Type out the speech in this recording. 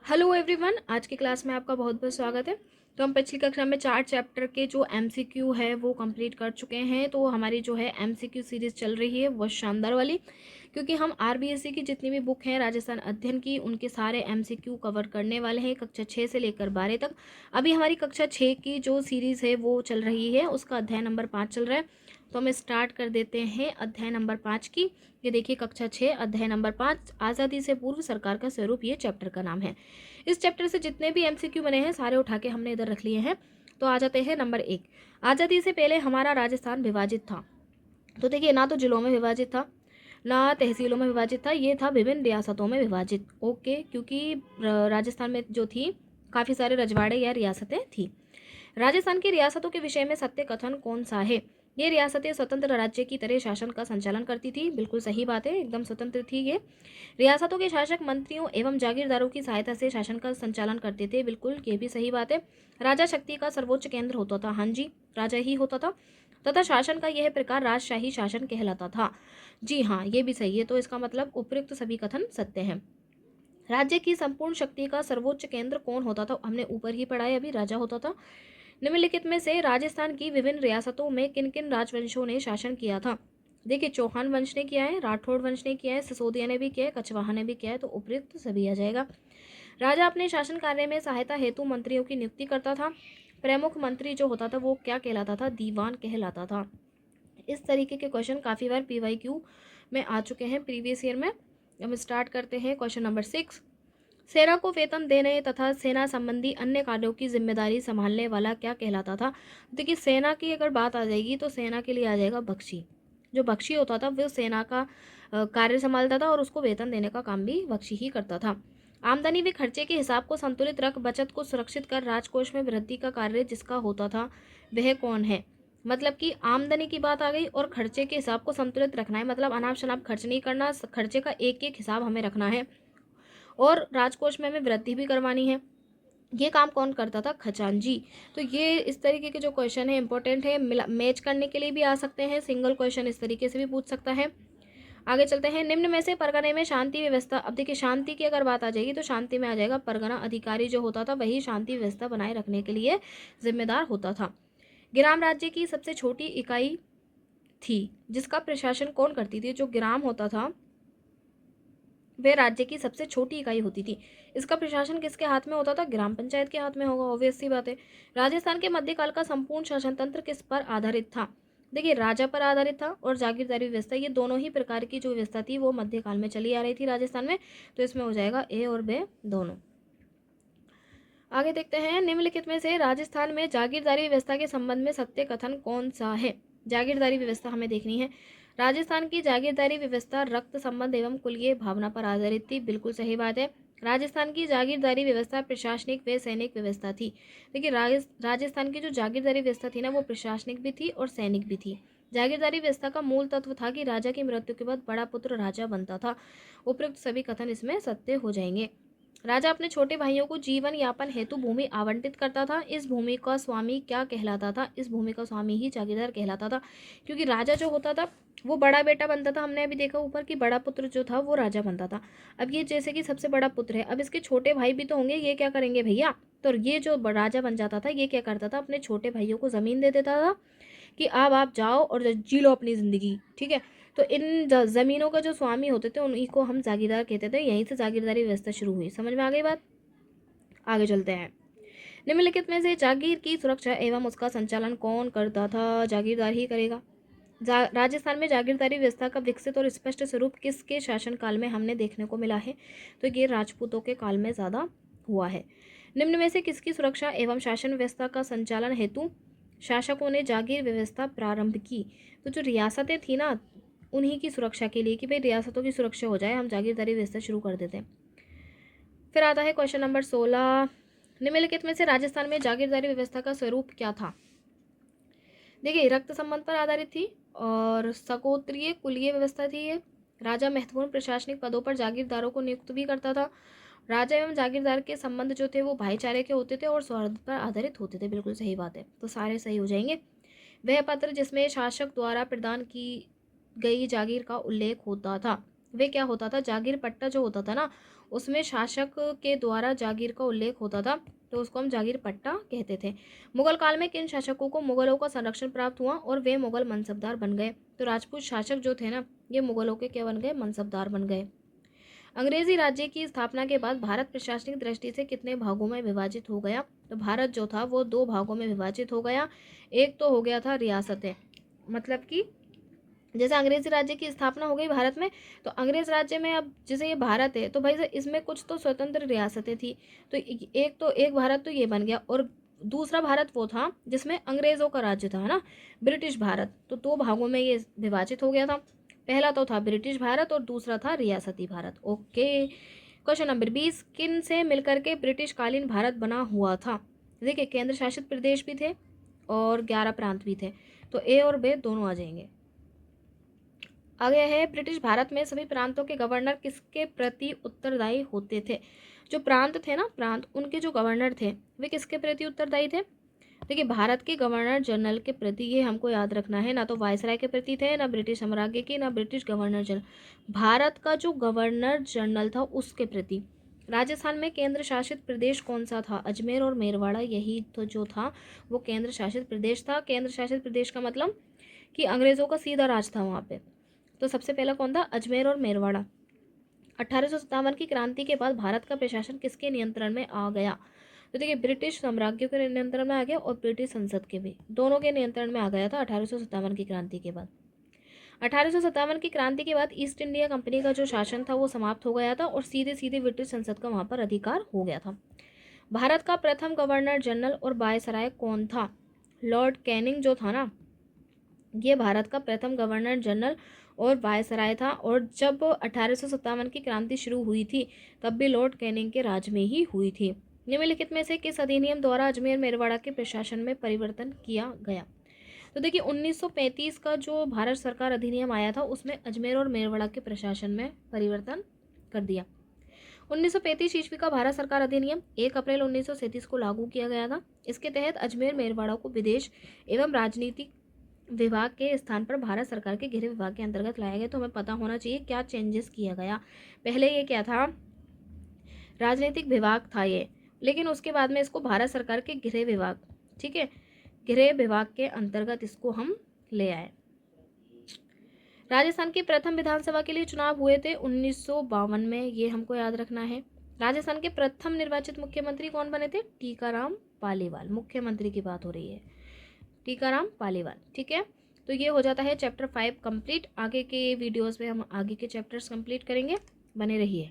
Hello everyone, आज की class में आपका बहुत बहुत स्वागत है। तो हम पिछली कक्षा में 4 चैप्टर के जो एमसीक्यू है वो कंप्लीट कर चुके हैं। तो हमारी जो है एमसीक्यू सीरीज़ चल रही है वो शानदार वाली, क्योंकि हम आरबीएससी की जितनी भी बुक हैं राजस्थान अध्ययन की, उनके सारे एमसीक्यू कवर करने वाले हैं कक्षा 6 से लेकर 12 तक। अभी हमारी कक्षा 6 की जो सीरीज़ है वो चल रही है, उसका अध्याय नंबर 5 चल रहा है। तो हम स्टार्ट कर देते हैं अध्याय नंबर 5 की। ये देखिए, कक्षा 6 अध्याय नंबर 5, आज़ादी से पूर्व सरकार का स्वरूप, ये चैप्टर का नाम है। इस चैप्टर से जितने भी एमसीक्यू बने हैं सारे उठा के हमने इधर रख लिए हैं। तो आ जाते हैं नंबर 1। आज़ादी से पहले हमारा राजस्थान विभाजित था। तो देखिए, ना तो जिलों में विभाजित था, ना तहसीलों में विभाजित था, ये था विभिन्न रियासतों में विभाजित। ओके, क्योंकि राजस्थान में जो थी काफ़ी सारे रजवाड़े या रियासतें थी। राजस्थान की रियासतों के विषय में सत्य कथन कौन सा है? ये रियासतें स्वतंत्र राज्य की तरह शासन का संचालन करती थी। बिल्कुल सही बात है, एकदम स्वतंत्र थी ये। रियासतों के शासक मंत्रियों एवं जागीरदारों की सहायता से शासन का संचालन करते थे। बिल्कुल, ये भी सही बात है। राजा शक्ति का सर्वोच्च केंद्र होता था। हाँ जी, राजा ही होता था। तथा शासन का यह प्रकार राजशाही शासन कहलाता था। जी हाँ, ये भी सही है। तो इसका मतलब उपयुक्त सभी कथन सत्य हैं। राज्य की संपूर्ण शक्ति का सर्वोच्च केंद्र कौन होता था? हमने ऊपर ही पढ़ा है, अभी राजा होता था। निम्नलिखित में से राजस्थान की विभिन्न रियासतों में किन किन राजवंशों ने शासन किया था? देखिए, चौहान वंश ने किया है, राठौड़ वंश ने किया है, सिसोदिया ने भी किया है, कछवाहा ने भी किया है। तो उपयुक्त सभी आ जाएगा। राजा अपने शासन कार्य में सहायता हेतु मंत्रियों की नियुक्ति करता था। प्रमुख मंत्री जो होता था वो क्या कहलाता था? दीवान कहलाता था। इस तरीके के क्वेश्चन काफ़ी बार पीवाईक्यू में आ चुके हैं प्रीवियस ईयर में। हम स्टार्ट करते हैं क्वेश्चन नंबर 6। सेना को वेतन देने तथा सेना संबंधी अन्य कार्यों की जिम्मेदारी संभालने वाला क्या कहलाता था? देखिए, सेना की अगर बात आ जाएगी तो सेना के लिए आ जाएगा बख्शी। जो बख्शी होता था वो सेना का कार्य संभालता था और उसको वेतन देने का काम भी बख्शी ही करता था। आमदनी व खर्चे के हिसाब को संतुलित रख बचत को सुरक्षित कर राजकोष में वृद्धि का कार्य जिसका होता था वह कौन है? मतलब कि आमदनी की बात आ गई और खर्चे के हिसाब को संतुलित रखना है, मतलब अनाप शनाप खर्च नहीं करना, खर्चे का एक एक हिसाब हमें रखना है और राजकोष में हमें वृद्धि भी करवानी है। ये काम कौन करता था? खजांची। तो ये इस तरीके के जो क्वेश्चन है इंपॉर्टेंट है, मैच करने के लिए भी आ सकते हैं, सिंगल क्वेश्चन इस तरीके से भी पूछ सकता है। आगे चलते हैं। निम्न में से परगने में शांति व्यवस्था, अब देखिए शांति की अगर बात आ जाएगी तो शांति में आ जाएगा परगना अधिकारी जो होता था वही शांति व्यवस्था बनाए रखने के लिए जिम्मेदार होता था। ग्राम राज्य की सबसे छोटी इकाई थी जिसका प्रशासन कौन करती थी? जो ग्राम होता था वह राज्य की सबसे छोटी इकाई होती थी। इसका प्रशासन किसके हाथ में होता था? ग्राम पंचायत के हाथ में होगा, ऑब्वियस सी बात है। राजस्थान के मध्यकाल का संपूर्ण शासन तंत्र किस पर आधारित था? देखिए, राजा पर आधारित था और जागीरदारी व्यवस्था, ये दोनों ही प्रकार की जो व्यवस्था थी वो मध्यकाल में चली आ रही थी राजस्थान में। तो इसमें हो जाएगा ए और बे दोनों। आगे देखते हैं। निम्नलिखित में से राजस्थान में जागीरदारी व्यवस्था के संबंध में सत्य कथन कौन सा है? जागीरदारी व्यवस्था हमें देखनी है। राजस्थान की जागीरदारी व्यवस्था रक्त संबंध एवं कुलीय भावना पर आधारित थी। बिल्कुल सही बात है। राजस्थान की जागीरदारी व्यवस्था प्रशासनिक व सैनिक व्यवस्था थी। देखिए, राजस्थान की जो जागीरदारी व्यवस्था थी ना वो प्रशासनिक भी थी और सैनिक भी थी। जागीरदारी व्यवस्था का मूल तत्व था कि राजा की मृत्यु के बाद बड़ा पुत्र राजा बनता था। उपयुक्त सभी कथन इसमें सत्य हो जाएंगे। राजा अपने छोटे भाइयों को जीवन यापन हेतु भूमि आवंटित करता था। इस भूमि का स्वामी क्या कहलाता था? इस भूमि का स्वामी ही जागीरदार कहलाता था, क्योंकि राजा जो होता था वो बड़ा बेटा बनता था। हमने अभी देखा ऊपर कि बड़ा पुत्र जो था वो राजा बनता था। अब ये जैसे कि सबसे बड़ा पुत्र है, अब इसके छोटे भाई भी तो होंगे, ये क्या करेंगे भैया? तो ये जो राजा बन जाता था ये क्या करता था? अपने छोटे भाइयों को जमीन दे देता था कि अब आप जाओ और जी लो अपनी जिंदगी, ठीक है। तो इन जमीनों का जो स्वामी होते थे उन्हीं को हम जागीरदार कहते थे। यहीं से जागीरदारी व्यवस्था शुरू हुई। समझ में आ गई बात? आगे चलते हैं। निम्नलिखित में से जागीर की सुरक्षा एवं उसका संचालन कौन करता था? जागीरदार ही करेगा। राजस्थान में जागीरदारी व्यवस्था का विकसित और स्पष्ट स्वरूप किसके शासनकाल में हमने देखने को मिला है? तो ये राजपूतों के काल में ज़्यादा हुआ है। निम्न में से किसकी सुरक्षा एवं शासन व्यवस्था का संचालन हेतु शासकों ने जागीर व्यवस्था प्रारंभ की? तो जो रियासतें थी ना उन्हीं की सुरक्षा के लिए कि भाई रियासतों की सुरक्षा हो जाए, हम जागीरदारी व्यवस्था शुरू कर देते हैं। फिर आता है क्वेश्चन नंबर 16। निम्नलिखित में से राजस्थान में जागीरदारी व्यवस्था का स्वरूप क्या था? देखिए, रक्त संबंध पर आधारित थी और सकोत्रीय कुलीय व्यवस्था थी ये। राजा महत्वपूर्ण प्रशासनिक पदों पर जागीरदारों को नियुक्त भी करता था। राजा एवं जागीरदार के संबंध जो थे वो भाईचारे के होते थे और सौहार्द पर आधारित होते थे। बिल्कुल सही बात है, तो सारे सही हो जाएंगे। वह पत्र जिसमें शासक द्वारा प्रदान की गई जागीर का उल्लेख होता था वह क्या होता था? जागीर पट्टा जो होता था ना उसमें शासक के द्वारा जागीर का उल्लेख होता था, तो उसको हम जागीर पट्टा कहते थे। मुगल काल में किन शासकों को मुगलों का संरक्षण प्राप्त हुआ और वे मुगल मनसबदार बन गए? तो राजपूत शासक जो थे ना, ये मुगलों के क्या बन गए? मनसबदार बन गए। अंग्रेजी राज्य की स्थापना के बाद भारत प्रशासनिक दृष्टि से कितने भागों में विभाजित हो गया? तो भारत जो था वो 2 भागों में विभाजित हो गया। एक तो हो गया था रियासतें, मतलब कि जैसे अंग्रेजी राज्य की स्थापना हो गई भारत में, तो अंग्रेज राज्य में अब जैसे ये भारत है तो भाई इसमें कुछ तो स्वतंत्र रियासतें थी, तो एक भारत तो ये बन गया, और दूसरा भारत वो था जिसमें अंग्रेजों का राज्य था, है ना, ब्रिटिश भारत। तो 2 भागों में ये विभाजित हो गया था। पहला तो था ब्रिटिश भारत और दूसरा था रियासती भारत। ओके, क्वेश्चन नंबर 20, किन से मिलकर के ब्रिटिश कालीन भारत बना हुआ था? देखिए, केंद्र शासित प्रदेश भी थे और 11 प्रांत भी थे, तो ए और बे दोनों आ जाएंगे। आगे है, ब्रिटिश भारत में सभी प्रांतों के गवर्नर किसके प्रति उत्तरदायी होते थे? जो प्रांत थे ना, प्रांत, उनके जो गवर्नर थे वे किसके प्रति उत्तरदायी थे? देखिए, भारत के गवर्नर जनरल के प्रति, ये हमको याद रखना है, ना तो वायसराय के प्रति थे, ना ब्रिटिश साम्राज्य की, ना ब्रिटिश गवर्नर जनरल, भारत का जो गवर्नर जनरल था उसके प्रति। राजस्थान में केंद्र शासित प्रदेश कौन सा था? अजमेर और मेरवाड़ा, यही तो जो था वो केंद्र शासित प्रदेश था। केंद्र शासित प्रदेश का मतलब कि अंग्रेजों का सीधा राज था वहाँ पे। तो सबसे पहला कौन था? अजमेर और मेरवाड़ा। 1857 की क्रांति के बाद भारत का प्रशासन किसके नियंत्रण में आ गया? तो देखिए, ब्रिटिश साम्राज्य के नियंत्रण में आ गया और ब्रिटिश संसद के भी, दोनों के नियंत्रण में आ गया था 1857 की क्रांति के बाद। 1857 की क्रांति के बाद ईस्ट इंडिया कंपनी का जो शासन था वो समाप्त हो गया था और सीधे सीधे ब्रिटिश संसद का वहां पर अधिकार हो गया था। भारत का प्रथम गवर्नर जनरल और वायसराय कौन था? लॉर्ड कैनिंग जो था ना, ये भारत का प्रथम गवर्नर जनरल और वायसराय था, और जब 1857 की क्रांति शुरू हुई थी तब भी लॉर्ड कैनिंग के राज में ही हुई थी। निम्नलिखित में से किस अधिनियम द्वारा अजमेर मेरवाड़ा के प्रशासन में परिवर्तन किया गया? तो देखिए, 1935 का जो भारत सरकार अधिनियम आया था उसमें अजमेर और मेरवाड़ा के प्रशासन में परिवर्तन कर दिया। 1935 ईस्वी का भारत सरकार अधिनियम 1 अप्रैल 1937 को लागू किया गया था। इसके तहत अजमेर मेरवाड़ा को विदेश एवं राजनीतिक विभाग के स्थान पर भारत सरकार के गृह विभाग के अंतर्गत लाया गया। तो हमें पता होना चाहिए क्या चेंजेस किया गया। पहले ये क्या था? राजनीतिक विभाग था ये, लेकिन उसके बाद में इसको भारत सरकार के गृह विभाग, ठीक है, गृह विभाग के अंतर्गत इसको हम ले आए। राजस्थान की प्रथम विधानसभा के लिए चुनाव हुए थे 1952 में, ये हमको याद रखना है। राजस्थान के प्रथम निर्वाचित मुख्यमंत्री कौन बने थे? टीकाराम पालीवाल। मुख्यमंत्री की बात हो रही है, टीकाराम पालीवाल, ठीक है। तो ये हो जाता है चैप्टर 5 कंप्लीट। आगे के वीडियोस में हम आगे के चैप्टर्स कंप्लीट करेंगे, बने रहिए।